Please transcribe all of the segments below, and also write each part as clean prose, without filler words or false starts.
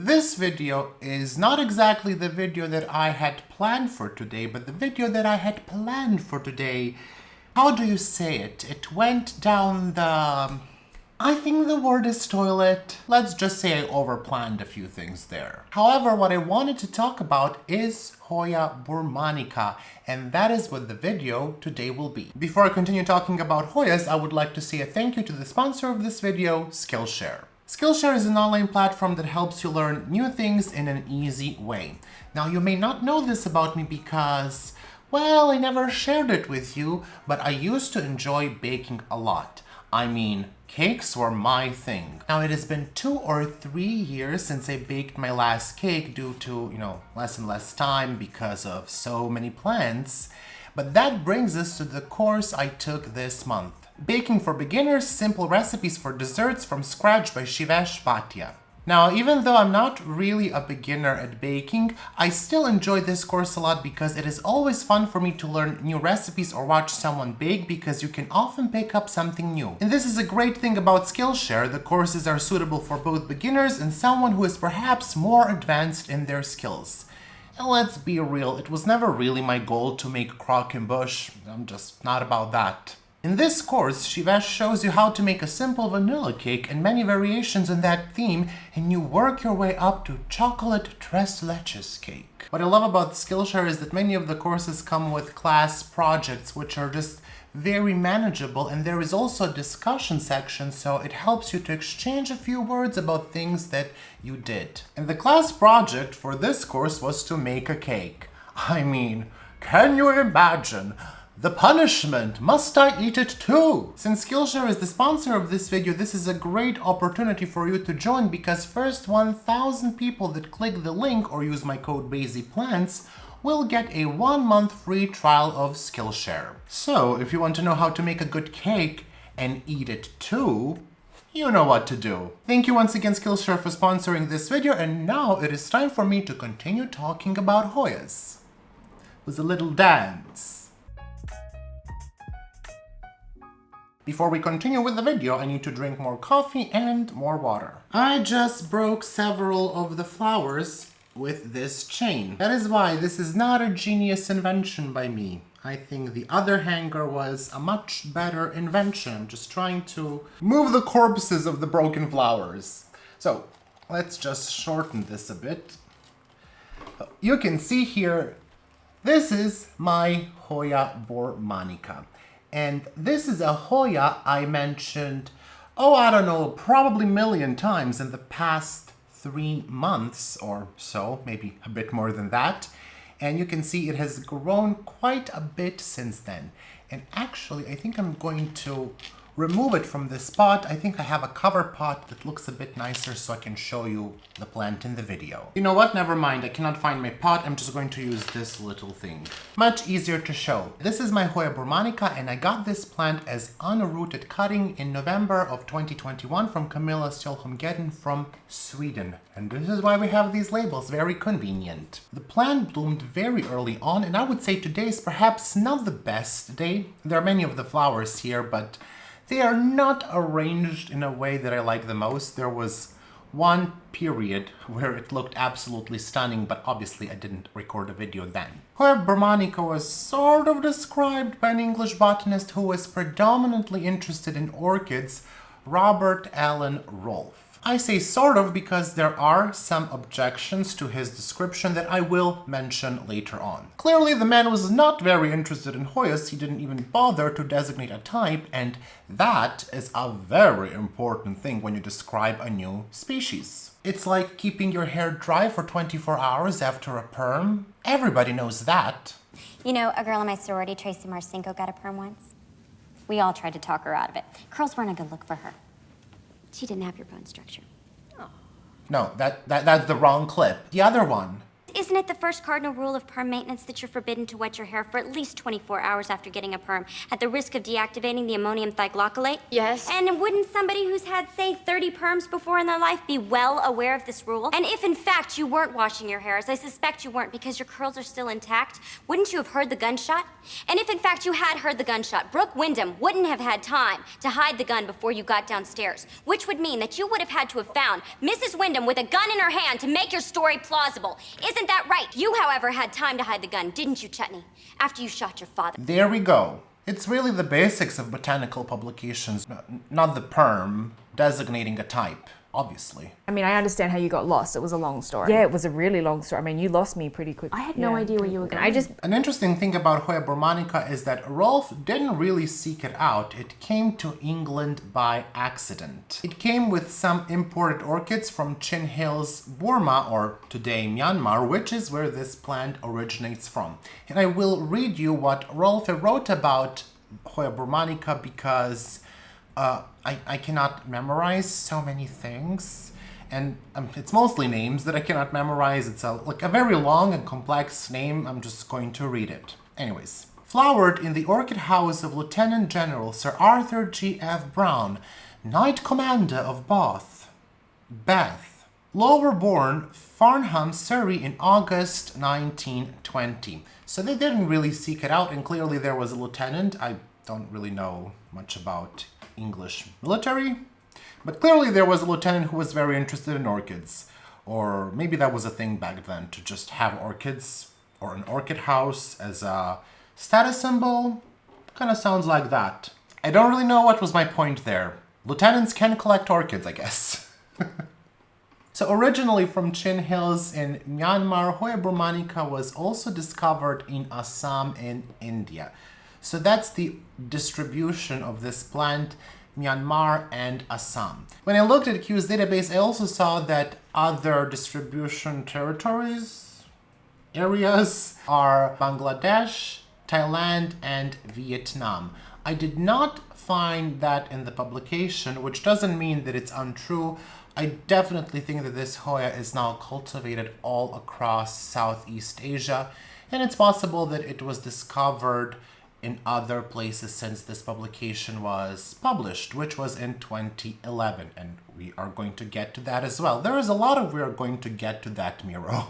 This video is not exactly the video that I had planned for today, but the video that I had planned for today, how do you say it? It went down the... I think the word is toilet. Let's just say I overplanned a few things there. However, what I wanted to talk about is Hoya burmanica, and that is what the video today will be. Before I continue talking about Hoyas, I would like to say a thank you to the sponsor of this video, Skillshare. Skillshare is an online platform that helps you learn new things in an easy way. Now, you may not know this about me because, well, I never shared it with you, but I used to enjoy baking a lot. I mean, cakes were my thing. Now, it has been 2 or 3 years since I baked my last cake due to, less and less time because of so many plans. But that brings us to the course I took this month. Baking for Beginners, Simple Recipes for Desserts from Scratch by Shivesh Bhatia. Now, even though I'm not really a beginner at baking, I still enjoy this course a lot because it is always fun for me to learn new recipes or watch someone bake because you can often pick up something new. And this is a great thing about Skillshare. The courses are suitable for both beginners and someone who is perhaps more advanced in their skills. And let's be real, it was never really my goal to make croque-en-bush. I'm just not about that. In this course, Shivesh shows you how to make a simple vanilla cake and many variations on that theme, and you work your way up to chocolate tres leches cake. What I love about Skillshare is that many of the courses come with class projects, which are just very manageable, and there is also a discussion section, so it helps you to exchange a few words about things that you did. And the class project for this course was to make a cake. I mean, can you imagine? The punishment! Must I eat it too? Since Skillshare is the sponsor of this video, this is a great opportunity for you to join because first 1,000 people that click the link or use my code BASICPLANTS will get a 1-month free trial of Skillshare. So, if you want to know how to make a good cake and eat it too, you know what to do. Thank you once again, Skillshare, for sponsoring this video, and now it is time for me to continue talking about Hoyas. With a little dance. Before we continue with the video, I need to drink more coffee and more water. I just broke several of the flowers with this chain. That is why this is not a genius invention by me. I think the other hanger was a much better invention. I'm just trying to move the corpses of the broken flowers. So let's just shorten this a bit. You can see here, this is my Hoya burmanica. And this is a Hoya I mentioned, probably a million times in the past 3 months or so, maybe a bit more than that. And you can see it has grown quite a bit since then. And actually, I think I'm going to remove it from this pot. I think I have a cover pot that looks a bit nicer so I can show you the plant in the video. You know what? Never mind. I cannot find my pot. I'm just going to use this little thing. Much easier to show. This is my Hoya burmanica, and I got this plant as unrooted cutting in November of 2021 from Camilla Stjolholmgeden from Sweden. And this is why we have these labels. Very convenient. The plant bloomed very early on, and I would say today is perhaps not the best day. There are many of the flowers here, but they are not arranged in a way that I like the most. There was one period where it looked absolutely stunning, but obviously I didn't record a video then. Hoya burmanica was sort of described by an English botanist who was predominantly interested in orchids, Robert Allen Rolfe. I say sort of because there are some objections to his description that I will mention later on. Clearly, the man was not very interested in Hoyas. He didn't even bother to designate a type, and that is a very important thing when you describe a new species. It's like keeping your hair dry for 24 hours after a perm. Everybody knows that. You know, a girl in my sorority, Tracy Marcinko, got a perm once. We all tried to talk her out of it. Curls weren't a good look for her. She didn't have your bone structure. Oh. No, that's the wrong clip. The other one. isn't it the first cardinal rule of perm maintenance that you're forbidden to wet your hair for at least 24 hours after getting a perm, at the risk of deactivating the ammonium thioglycolate? Yes. And wouldn't somebody who's had, say, 30 perms before in their life be well aware of this rule? And if in fact you weren't washing your hair, as I suspect you weren't because your curls are still intact, wouldn't you have heard the gunshot? And if in fact you had heard the gunshot, Brooke Wyndham wouldn't have had time to hide the gun before you got downstairs, which would mean that you would have had to have found Mrs. Wyndham with a gun in her hand to make your story plausible. Isn't that right? You, however, had time to hide the gun, didn't you, Chutney? After you shot your father. There we go. It's really the basics of botanical publications, not the perm designating a type, obviously. I mean, I understand how you got lost. It was a long story. Yeah, it was a really long story. I mean, you lost me pretty quickly. I had no idea where you were going. An interesting thing about Hoya burmanica is that Rolf didn't really seek it out. It came to England by accident. It came with some imported orchids from Chin Hills, Burma, or today Myanmar, which is where this plant originates from. And I will read you what Rolf wrote about Hoya burmanica because I cannot memorize so many things, and it's mostly names that I cannot memorize. It's a very long and complex name. I'm just going to read it. Anyways, flowered in the orchid house of Lieutenant General Sir Arthur G.F. Brown, Knight Commander of Bath, Lower Bourne, Farnham, Surrey in August 1920. So they didn't really seek it out, and clearly there was a lieutenant. I don't really know much about English military, but clearly there was a lieutenant who was very interested in orchids, or maybe that was a thing back then, to just have orchids or an orchid house as a status symbol. Kind of sounds like that. I don't really know what was my point there. Lieutenants can collect orchids, I guess. So originally from Chin Hills in Myanmar, Hoya burmanica was also discovered in Assam in India. So that's the distribution of this plant, Myanmar and Assam. When I looked at Q's database, I also saw that other distribution areas are Bangladesh, Thailand, and Vietnam. I did not find that in the publication, which doesn't mean that it's untrue. I definitely think that this Hoya is now cultivated all across Southeast Asia, and it's possible that it was discovered in other places since this publication was published, which was in 2011, and we are going to get to that as well. There is a lot of we are going to get to that, Miro.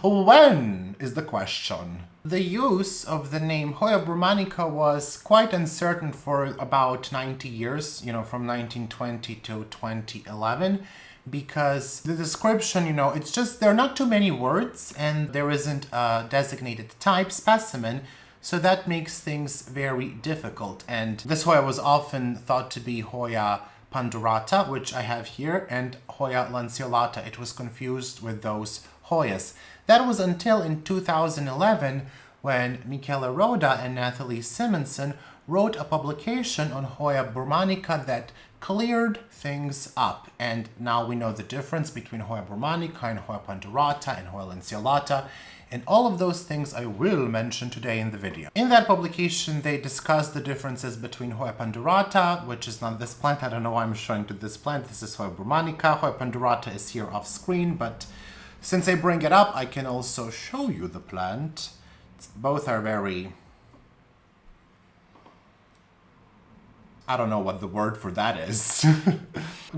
When is the question? The use of the name Hoya burmanica was quite uncertain for about 90 years, from 1920 to 2011, because the description, it's just, there are not too many words and there isn't a designated type specimen. So that makes things very difficult. And this Hoya was often thought to be Hoya pandurata, which I have here, and Hoya lanceolata. It was confused with those Hoyas. That was until in 2011 when Michele Roda and Natalie Simonson wrote a publication on Hoya burmanica that cleared things up. And now we know the difference between Hoya burmanica and Hoya pandurata and Hoya lanceolata. And all of those things I will mention today in the video. In that publication, they discuss the differences between Hoya pandurata, which is not this plant. I don't know why I'm showing to this plant. This is Hoya burmanica. Hoya pandurata is here off screen, but since I bring it up, I can also show you the plant. Both are very... I don't know what the word for that is.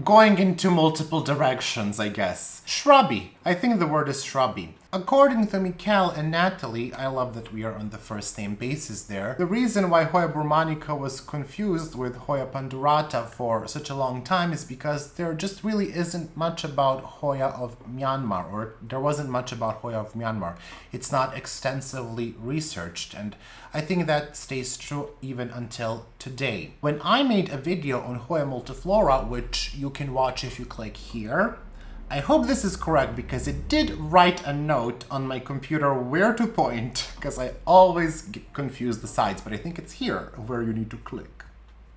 Going into multiple directions, I guess. Shrubby. I think the word is shrubby. According to Michele and Natalie, I love that we are on the first name basis there. The reason why Hoya burmanica was confused with Hoya pandurata for such a long time is because there just really isn't much about Hoya of Myanmar, or there wasn't much about Hoya of Myanmar. It's not extensively researched, and I think that stays true even until today. When I made a video on Hoya multiflora, which you can watch if you click here, I hope this is correct because it did write a note on my computer where to point, because I always confuse the sides, but I think it's here where you need to click,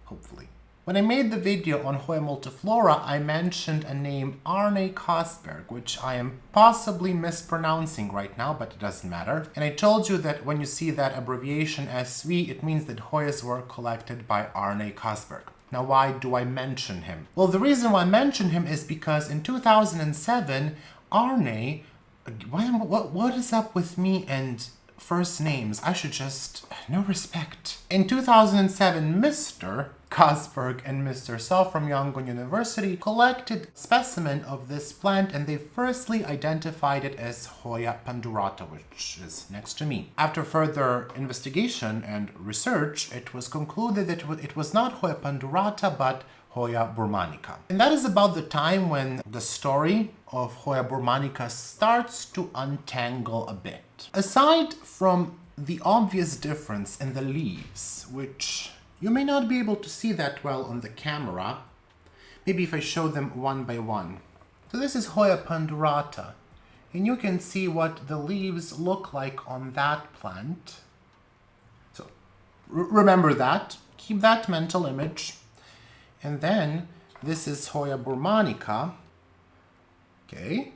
hopefully. When I made the video on Hoya multiflora, I mentioned a name Arne Kosberg, which I am possibly mispronouncing right now, but it doesn't matter. And I told you that when you see that abbreviation SV, it means that Hoyas were collected by Arne Kosberg. Now, why do I mention him? Well, the reason why I mention him is because in 2007, Arne What is up with me and first names? I should just... no respect. In 2007, Mr. Kosberg and Mr. Saw from Yangon University collected specimen of this plant, and they firstly identified it as Hoya pandurata, which is next to me. After further investigation and research, it was concluded that it was not Hoya pandurata, but Hoya burmanica. And that is about the time when the story of Hoya burmanica starts to untangle a bit. Aside from the obvious difference in the leaves, which you may not be able to see that well on the camera, maybe if I show them one by one. So this is Hoya pandurata, and you can see what the leaves look like on that plant. So remember that, keep that mental image. And then this is Hoya burmanica. Okay,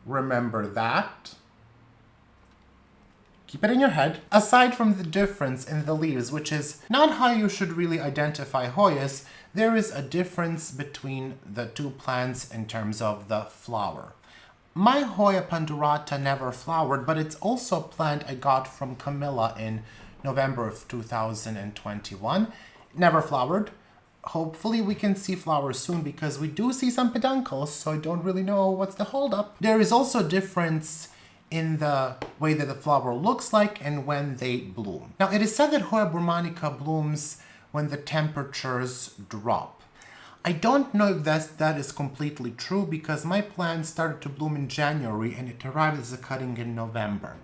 remember that. Keep it in your head. Aside from the difference in the leaves, which is not how you should really identify Hoyas, there is a difference between the two plants in terms of the flower. My Hoya pandurata never flowered, but it's also a plant I got from Camilla in November of 2021. Never flowered. Hopefully we can see flowers soon, because we do see some peduncles, so I don't really know what's the holdup. There is also a difference in the way that the flower looks like and when they bloom. Now, it is said that Hoya burmanica blooms when the temperatures drop. I don't know if that is completely true, because my plant started to bloom in January and it arrived as a cutting in November.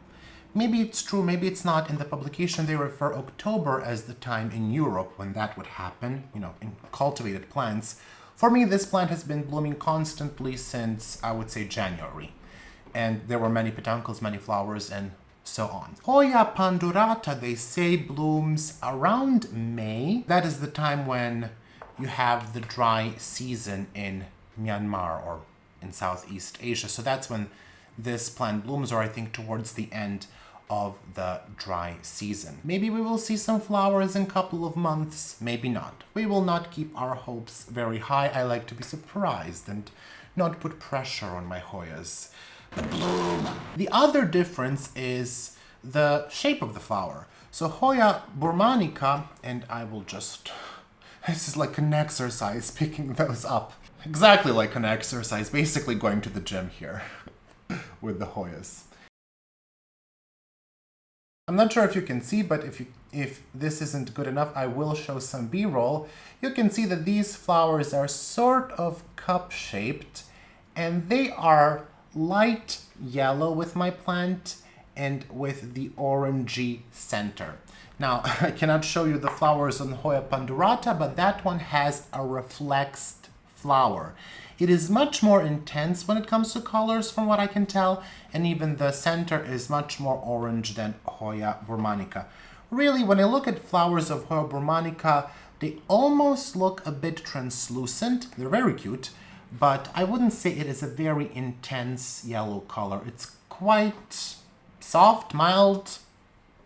Maybe it's true, maybe it's not. In the publication, they refer October as the time in Europe when that would happen, you know, in cultivated plants. For me, this plant has been blooming constantly since, I would say, January. And there were many peduncles, many flowers, and so on. Hoya pandurata, they say, blooms around May. That is the time when you have the dry season in Myanmar or in Southeast Asia. So that's when this plant blooms, or I think towards the end of the dry season. Maybe we will see some flowers in a couple of months, maybe not. We will not keep our hopes very high. I like to be surprised and not put pressure on my Hoyas. The other difference is the shape of the flower. So Hoya burmanica, and I will just... this is like an exercise, picking those up. Exactly like an exercise, basically going to the gym here with the Hoyas. I'm not sure if you can see, but if this isn't good enough, I will show some B-roll. You can see that these flowers are sort of cup-shaped, and they are light yellow with my plant and with the orangey center. Now, I cannot show you the flowers on Hoya pandurata, but that one has a reflexed flower. It is much more intense when it comes to colors, from what I can tell, and even the center is much more orange than Hoya burmanica. Really, when I look at flowers of Hoya burmanica, they almost look a bit translucent. They're very cute, but I wouldn't say it is a very intense yellow color. It's quite soft, mild.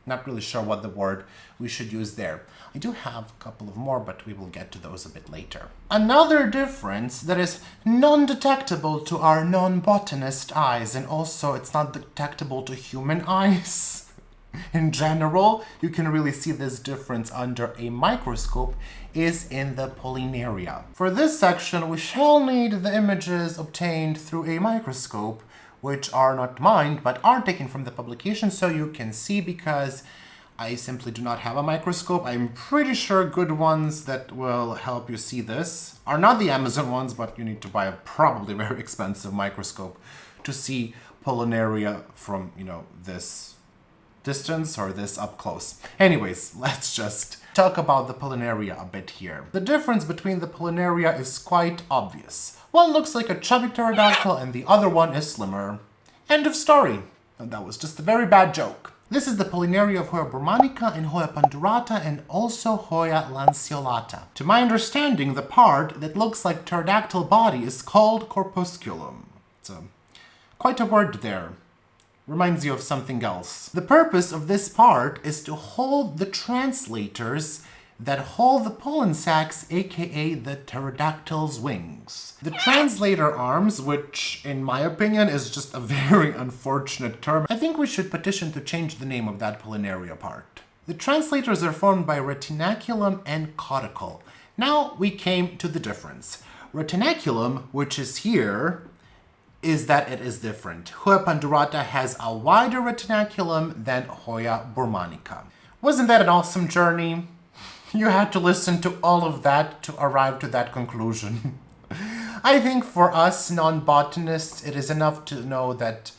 Not really sure what the word we should use there. I do have a couple of more, but we will get to those a bit later. Another difference that is non-detectable to our non-botanist eyes, and also it's not detectable to human eyes. In general, you can really see this difference under a microscope, is in the polyneura. For this section, we shall need the images obtained through a microscope, which are not mine, but are taken from the publication, so you can see, because I simply do not have a microscope. I'm pretty sure good ones that will help you see this are not the Amazon ones, but you need to buy a probably very expensive microscope to see polyneura from, you know, this distance or this up close. Anyways, let's just talk about the polyneura a bit here. The difference between the polyneura is quite obvious. One looks like a chubby pterodactyl and the other one is slimmer. End of story. And that was just a very bad joke. This is the polyneura of Hoya burmanica and Hoya pandurata, and also Hoya lanceolata. To my understanding, the part that looks like pterodactyl body is called corpusculum. It's quite a word there. Reminds you of something else. The purpose of this part is to hold the translators that hold the pollen sacs, aka the pterodactyl's wings. The translator arms, which in my opinion is just a very unfortunate term, I think we should petition to change the name of that polyneura part. The translators are formed by retinaculum and caudicle. Now we came to the difference. Retinaculum, which is here, is that it is different. Hoya pandurata has a wider retinaculum than Hoya burmanica. Wasn't that an awesome journey? You had to listen to all of that to arrive to that conclusion. I think for us non-botanists, it is enough to know that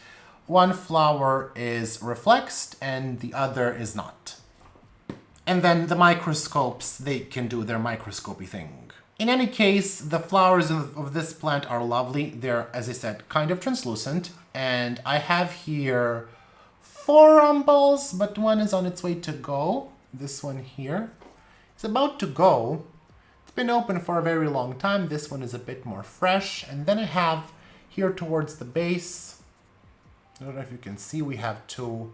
one flower is reflexed and the other is not. And then the microscopes, they can do their microscopy thing. In any case, the flowers of this plant are lovely. They're, as I said, kind of translucent. And I have here 4 umbels, but one is on its way to go. This one here. It's about to go. It's been open for a very long time. This one is a bit more fresh. And then I have here towards the base, I don't know if you can see, we have 2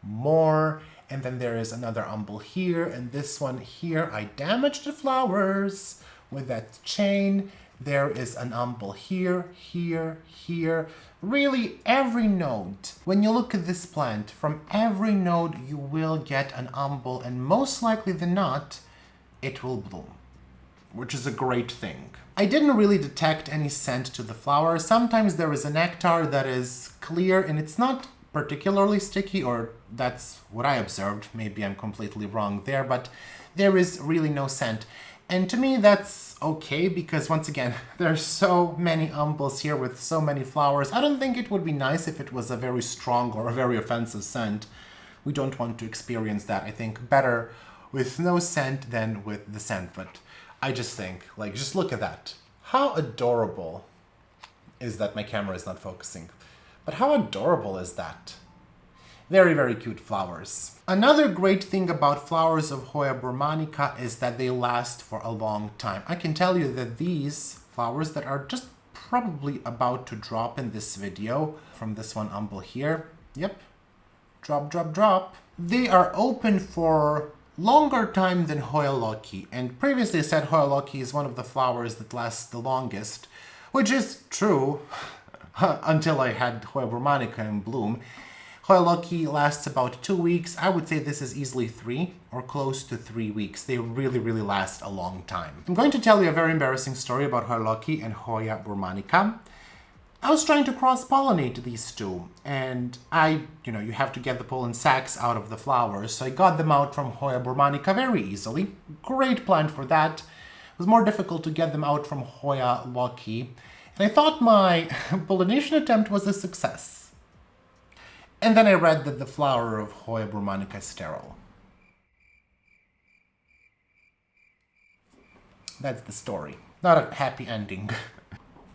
more. And then there is another umbel here. And this one here, I damaged the flowers with that chain. There is an umbel here, here, here. Really, every node. When you look at this plant, from every node you will get an umbel, and most likely than not, it will bloom, which is a great thing. I didn't really detect any scent to the flower. Sometimes there is a nectar that is clear and it's not particularly sticky, or that's what I observed. Maybe I'm completely wrong there, but there is really no scent. And to me, that's okay, because once again, there's so many umbels here with so many flowers. I don't think it would be nice if it was a very strong or a very offensive scent. We don't want to experience that. I think better with no scent than with the scent. But I just think, like, just look at that. How adorable is that? My camera is not focusing. But how adorable is that? Very, very cute flowers. Another great thing about flowers of Hoya burmanica is that they last for a long time. I can tell you that these flowers that are just probably about to drop in this video, from this one umbel here, yep, drop, drop, drop, they are open for longer time than Hoya loki. And previously I said Hoya loki is one of the flowers that lasts the longest, which is true until I had Hoya burmanica in bloom. Hoya loki lasts about 2 weeks. I would say this is easily 3 or close to 3 weeks. They really, really last a long time. I'm going to tell you a very embarrassing story about Hoya loki and Hoya burmanica. I was trying to cross-pollinate these two, and you have to get the pollen sacs out of the flowers, so I got them out from Hoya burmanica very easily. Great plant for that. It was more difficult to get them out from Hoya loki, and I thought my pollination attempt was a success. And then I read that the flower of Hoya burmanica is sterile. That's the story. Not a happy ending.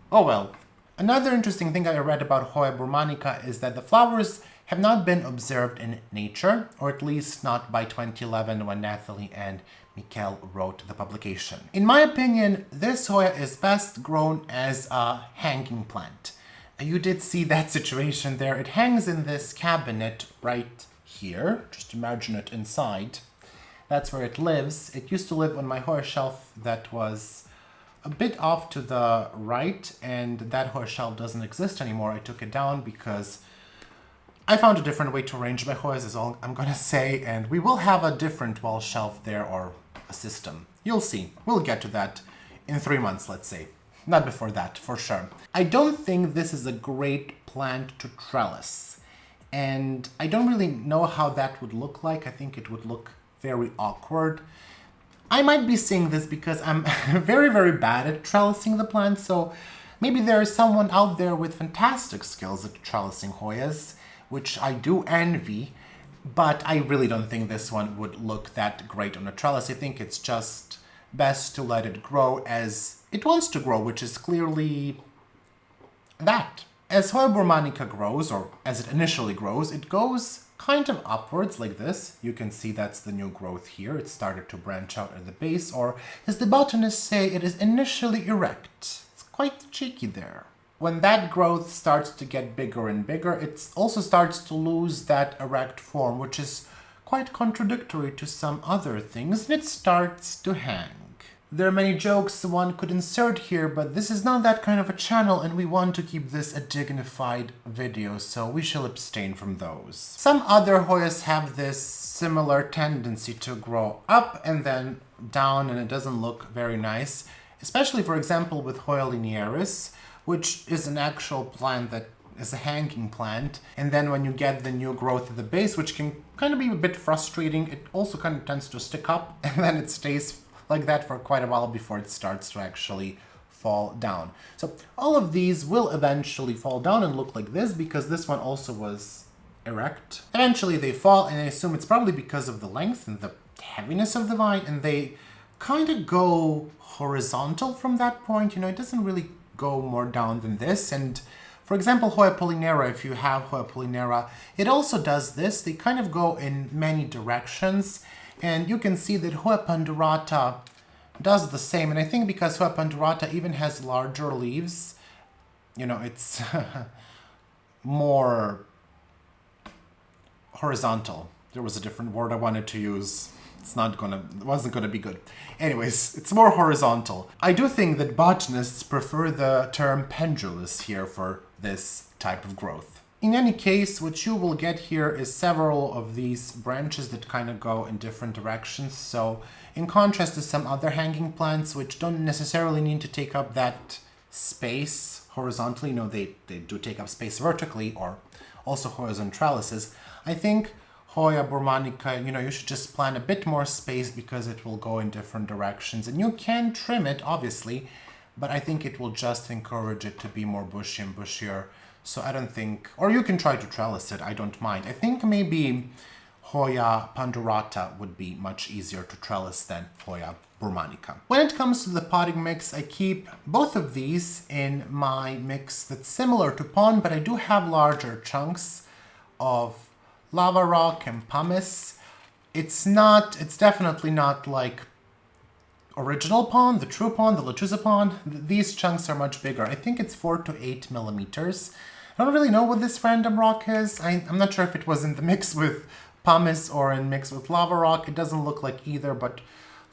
Oh well. Another interesting thing I read about Hoya burmanica is that the flowers have not been observed in nature, or at least not by 2011 when Nathalie and Mikkel wrote the publication. In my opinion, this Hoya is best grown as a hanging plant. You did see that situation there. It hangs in this cabinet right here. Just imagine it inside. That's where it lives. It used to live on my Hoya shelf that was a bit off to the right, and that Hoya shelf doesn't exist anymore. I took it down because I found a different way to arrange my Hoyas, is all I'm gonna say, and we will have a different wall shelf there, or a system. You'll see. We'll get to that in 3 months, let's say. Not before that, for sure. I don't think this is a great plant to trellis. And I don't really know how that would look like. I think it would look very awkward. I might be saying this because I'm very, very bad at trellising the plant. So maybe there is someone out there with fantastic skills at trellising Hoyas, which I do envy. But I really don't think this one would look that great on a trellis. I think it's just best to let it grow as it wants to grow, which is clearly that. As Hoya burmanica grows, or as it initially grows, it goes kind of upwards like this. You can see that's the new growth here. It started to branch out at the base, or as the botanists say, it is initially erect. It's quite cheeky there. When that growth starts to get bigger and bigger, it also starts to lose that erect form, which is quite contradictory to some other things, and it starts to hang. There are many jokes one could insert here, but this is not that kind of a channel and we want to keep this a dignified video, so we shall abstain from those. Some other Hoyas have this similar tendency to grow up and then down, and it doesn't look very nice, especially for example with Hoya linearis, which is an actual plant that is a hanging plant, and then when you get the new growth at the base, which can kind of be a bit frustrating, it also kind of tends to stick up and then it stays like that for quite a while before it starts to actually fall down. So all of these will eventually fall down and look like this, because this one also was erect. Eventually they fall, and I assume it's probably because of the length and the heaviness of the vine, and they kind of go horizontal from that point. You know, it doesn't really go more down than this. And for example, Hoya polyneura, if you have Hoya polyneura, it also does this. They kind of go in many directions. And you can see that Hoya pandurata does the same. And I think because Hoya pandurata even has larger leaves, you know, it's more horizontal. There was a different word I wanted to use. It wasn't gonna be good. Anyways, it's more horizontal. I do think that botanists prefer the term pendulous here for this type of growth. In any case, what you will get here is several of these branches that kind of go in different directions. So in contrast to some other hanging plants, which don't necessarily need to take up that space horizontally, you know, they do take up space vertically, or also Hoyas on trellises, I think Hoya burmanica, you know, you should just plant a bit more space because it will go in different directions. And you can trim it, obviously, but I think it will just encourage it to be more bushy and bushier. So I don't think, or you can try to trellis it, I don't mind. I think maybe Hoya pandurata would be much easier to trellis than Hoya burmanica. When it comes to the potting mix, I keep both of these in my mix that's similar to pond, but I do have larger chunks of lava rock and pumice. It's definitely not like original pond, the true pond, the lechuza pond. These chunks are much bigger. I think it's 4 to 8 millimeters. I don't really know what this random rock is. I'm not sure if it was in the mix with pumice or in mix with lava rock. It doesn't look like either, but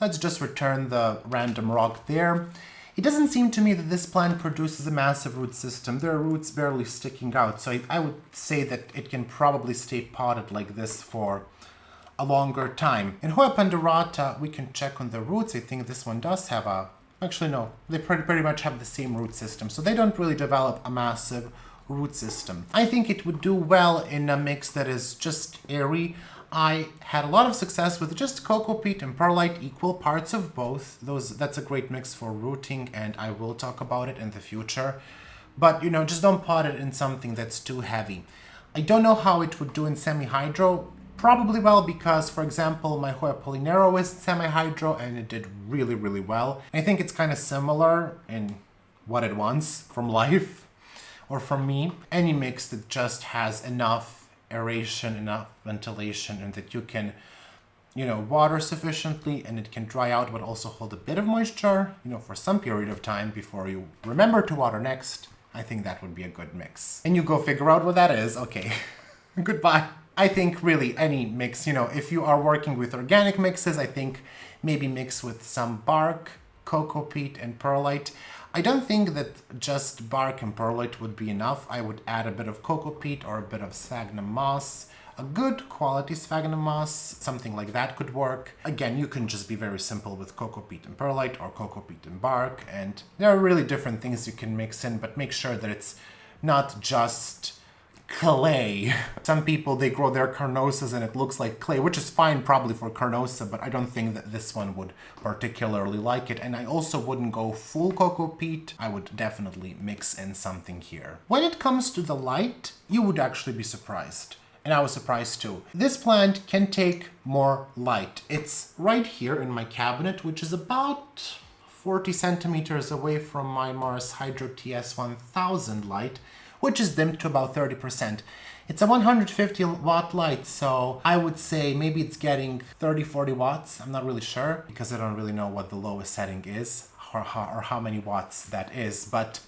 let's just return the random rock there. It doesn't seem to me that this plant produces a massive root system. There are roots barely sticking out, so I would say that it can probably stay potted like this for a longer time. In Hoya pandurata, we can check on the roots. I think this one does have a... Actually, no. They pretty much have the same root system, so they don't really develop a massive root system. I think it would do well in a mix that is just airy. I had a lot of success with just cocoa peat and perlite, equal parts of both. That's a great mix for rooting, and I will talk about it in the future. But, you know, just don't pot it in something that's too heavy. I don't know how it would do in semi-hydro. Probably well, because, for example, my Hoya polyneura was semi-hydro and it did really, really well. I think it's kind of similar in what it wants from life, or from me. Any mix that just has enough aeration, enough ventilation, and that you can, you know, water sufficiently and it can dry out but also hold a bit of moisture, you know, for some period of time before you remember to water next. I think that would be a good mix. And you go figure out what that is. Okay, goodbye. I think really any mix, you know, if you are working with organic mixes, I think maybe mix with some bark, cocoa peat, and perlite. I don't think that just bark and perlite would be enough. I would add a bit of cocoa peat or a bit of sphagnum moss. A good quality sphagnum moss, something like that could work. Again, you can just be very simple with cocoa peat and perlite or cocoa peat and bark. And there are really different things you can mix in, but make sure that it's not just clay. Some people, they grow their carnosas and it looks like clay, which is fine probably for carnosa, but I don't think that this one would particularly like it. And I also wouldn't go full cocoa peat. I would definitely mix in something here. When it comes to the light, you would actually be surprised. And I was surprised too. This plant can take more light. It's right here in my cabinet, which is about 40 centimeters away from my Mars Hydro TS1000 light, which is dimmed to about 30%. It's a 150 watt light, so I would say maybe it's getting 30-40 watts. I'm not really sure, because I don't really know what the lowest setting is or how many watts that is. But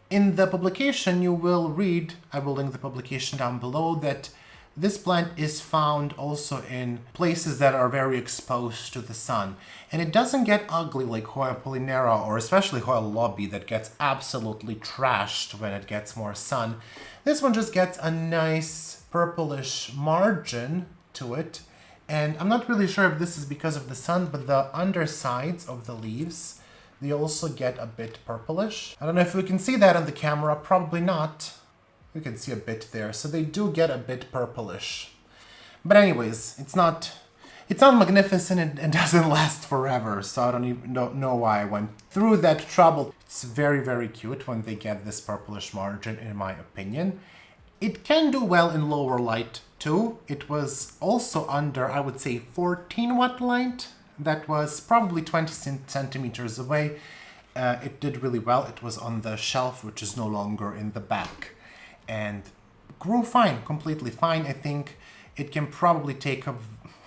in the publication you will read, I will link the publication down below, that This plant is found also in places that are very exposed to the sun. And it doesn't get ugly like Hoya polyneura or especially Hoya lobby that gets absolutely trashed when it gets more sun. This one just gets a nice purplish margin to it. And I'm not really sure if this is because of the sun, but the undersides of the leaves, they also get a bit purplish. I don't know if we can see that on the camera, probably not. We can see a bit there, so they do get a bit purplish. But anyways, it's not magnificent and doesn't last forever, so I don't even know why I went through that trouble. It's very, very cute when they get this purplish margin, in my opinion. It can do well in lower light too. It was also under, I would say, 14 watt light. That was probably 20 centimeters away. It did really well. It was on the shelf, which is no longer in the back. And grew fine, completely fine. I think it can probably take a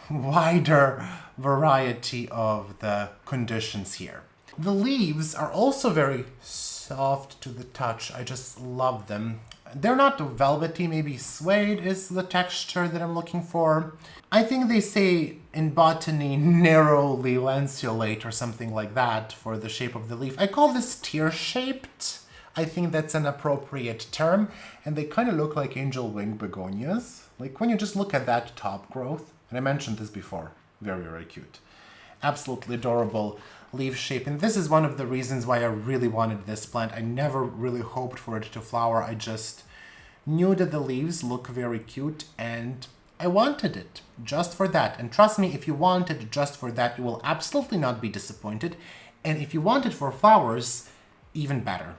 wider variety of the conditions here. The leaves are also very soft to the touch. I just love them. They're not velvety, maybe suede is the texture that I'm looking for. I think they say in botany narrowly lanceolate or something like that for the shape of the leaf. I call this tear-shaped. I think that's an appropriate term. And they kind of look like angel wing begonias. Like when you just look at that top growth. And I mentioned this before. Very, very cute. Absolutely adorable leaf shape. And this is one of the reasons why I really wanted this plant. I never really hoped for it to flower. I just knew that the leaves look very cute and I wanted it just for that. And trust me, if you want it just for that, you will absolutely not be disappointed. And if you want it for flowers, even better.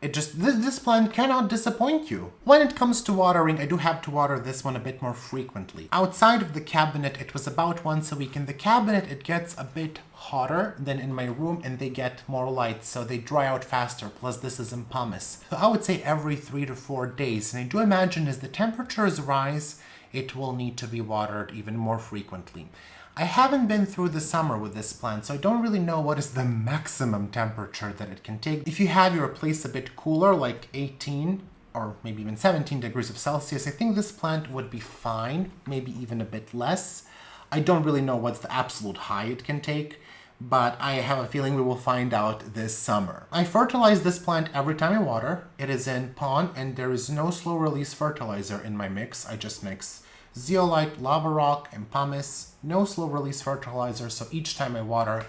This plant cannot disappoint you. When it comes to watering, I do have to water this one a bit more frequently. Outside of the cabinet, it was about once a week. In the cabinet, it gets a bit hotter than in my room and they get more light, so they dry out faster. Plus, this is in pumice. So I would say every 3 to 4 days. And I do imagine as the temperatures rise, it will need to be watered even more frequently. I haven't been through the summer with this plant, so I don't really know what is the maximum temperature that it can take. If you have your place a bit cooler, like 18 or maybe even 17 degrees of Celsius, I think this plant would be fine, maybe even a bit less. I don't really know what's the absolute high it can take, but I have a feeling we will find out this summer. I fertilize this plant every time I water. It is in pond and there is no slow release fertilizer in my mix. I just mix zeolite, lava rock, and pumice. No slow release fertilizer, so each time I water,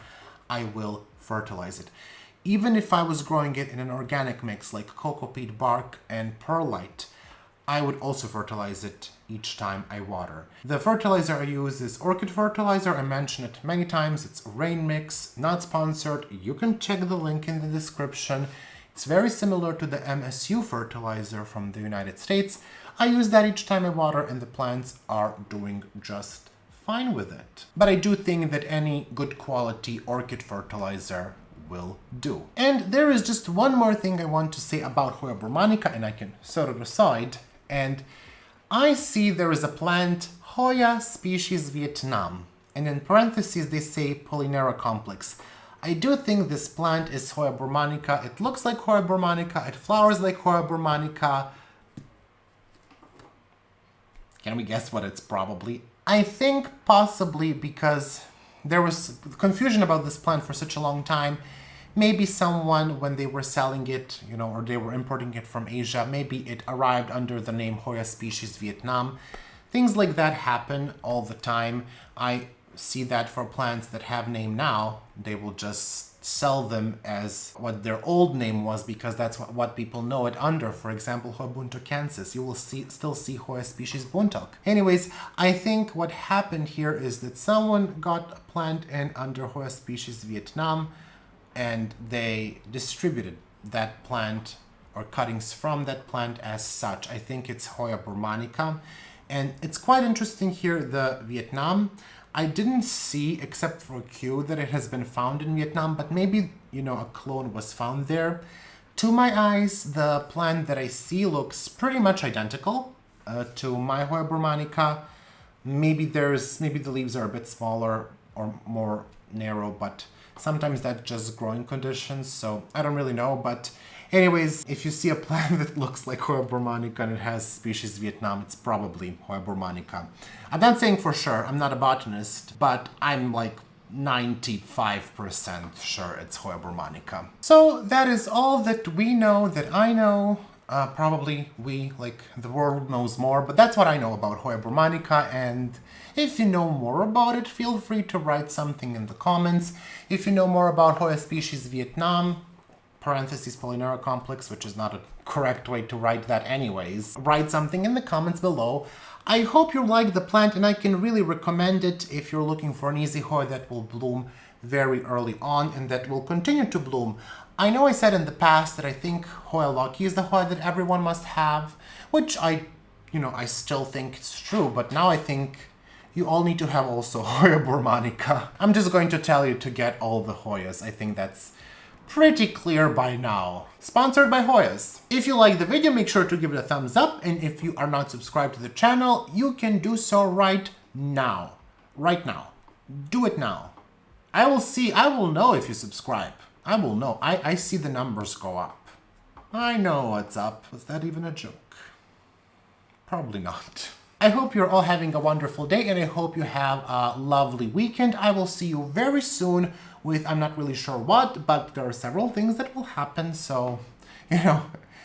I will fertilize it. Even if I was growing it in an organic mix like cocoa peat bark and perlite, I would also fertilize it each time I water. The fertilizer I use is orchid fertilizer. I mentioned it many times. It's a rain mix, not sponsored. You can check the link in the description. It's very similar to the MSU fertilizer from the United States. I use that each time I water and the plants are doing just fine with it. But I do think that any good quality orchid fertilizer will do. And there is just one more thing I want to say about Hoya burmanica, and I can set it aside. And I see there is a plant, Hoya species Vietnam, and in parentheses they say polyneura complex. I do think this plant is Hoya burmanica. It looks like Hoya burmanica, it flowers like Hoya burmanica. Can we guess what it's probably? I think possibly because there was confusion about this plant for such a long time. Maybe someone, when they were selling it, or they were importing it from Asia, maybe it arrived under the name Hoya species Vietnam. Things like that happen all the time. I see that for plants that have name now, they will just sell them as what their old name was because that's what people know it under. For example, Hoya buntokensis, you will still see Hoya species buntok. Anyways, I think what happened here is that someone got a plant in under Hoya species Vietnam and they distributed that plant or cuttings from that plant as such. I think it's Hoya burmanica. And it's quite interesting here, the Vietnam. I didn't see, except for Q, that it has been found in Vietnam, but maybe, a clone was found there. To my eyes, the plant that I see looks pretty much identical to my Hoya burmanica. Maybe the leaves are a bit smaller or more narrow, but sometimes that's just growing conditions, so I don't really know. But Anyways, if you see a plant that looks like Hoya burmanica and it has species Vietnam, it's probably Hoya burmanica. I'm not saying for sure, I'm not a botanist, but I'm like 95% sure it's Hoya burmanica. So that is all that we know, that I know. Probably we, like the world, knows more, but that's what I know about Hoya burmanica, and if you know more about it, feel free to write something in the comments. If you know more about Hoya species Vietnam, parentheses polyneura complex, which is not a correct way to write that anyways, write something in the comments below. I hope you like the plant, and I can really recommend it if you're looking for an easy Hoya that will bloom very early on and that will continue to bloom. I know I said in the past that I think Hoya Lucky is the Hoya that everyone must have, which I still think it's true, but now I think you all need to have also Hoya burmanica. I'm just going to tell you to get all the Hoyas. I think that's pretty clear by now. Sponsored by Hoyas. If you like the video, make sure to give it a thumbs up, and if you are not subscribed to the channel, you can do so right now. Right now. Do it now. I will know if you subscribe. I will know. I see the numbers go up. I know what's up. Was that even a joke? Probably not. I hope you're all having a wonderful day, and I hope you have a lovely weekend. I will see you very soon with, I'm not really sure what, but there are several things that will happen, so,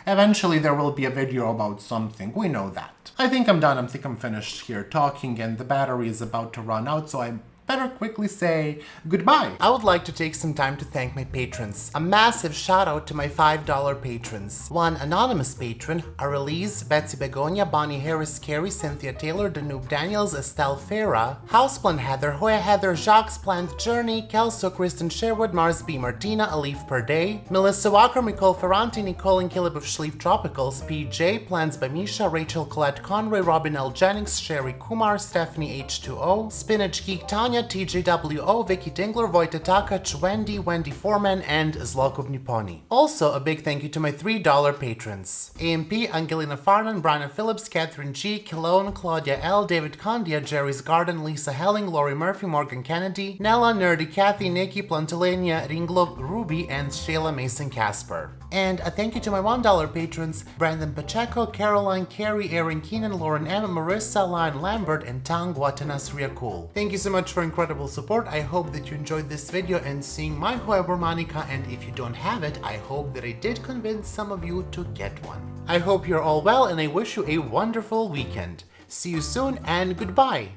eventually there will be a video about something. We know that. I think I'm done. I think I'm finished here talking, and the battery is about to run out, so I better quickly say goodbye. I would like to take some time to thank my patrons. A massive shout out to my $5 patrons. One anonymous patron, Arelise, Betsy Begonia, Bonnie Harris, Carrie, Cynthia Taylor, Danube Daniels, Estelle Farah, Houseplant Heather, Hoya Heather, Jacques Plant, Journey, Kelso, Kristen Sherwood, Mars B. Martina, A Leaf Per Day, Melissa Walker, Nicole Ferranti, Nicole and Caleb of Schleif Tropicals, PJ, Plans by Misha, Rachel Colette Conway, Robin L. Jennings, Sherry Kumar, Stephanie H2O, Spinach Geek Tanya, TJWO, Vicky Dingler, Vojta Takac, Wendy Foreman, and Zlokov Niponi. Also, a big thank you to my $3 patrons. AMP, Angelina Farnan, Brian Phillips, Catherine G, Kilone, Claudia L, David Condia, Jerry's Garden, Lisa Helling, Lori Murphy, Morgan Kennedy, Nella, Nerdy Kathy, Nikki, Plantalenia, Ringlo, Ruby, and Shayla Mason Casper. And a thank you to my $1 patrons, Brandon Pacheco, Caroline, Carrie, Aaron Keenan, Lauren M, Marissa, Lion Lambert, and Tang Watanas Riakul. Thank you so much for incredible support. I hope that you enjoyed this video and seeing my Hoya burmanica, and if you don't have it, I hope that I did convince some of you to get one. I hope you're all well, and I wish you a wonderful weekend. See you soon, and goodbye!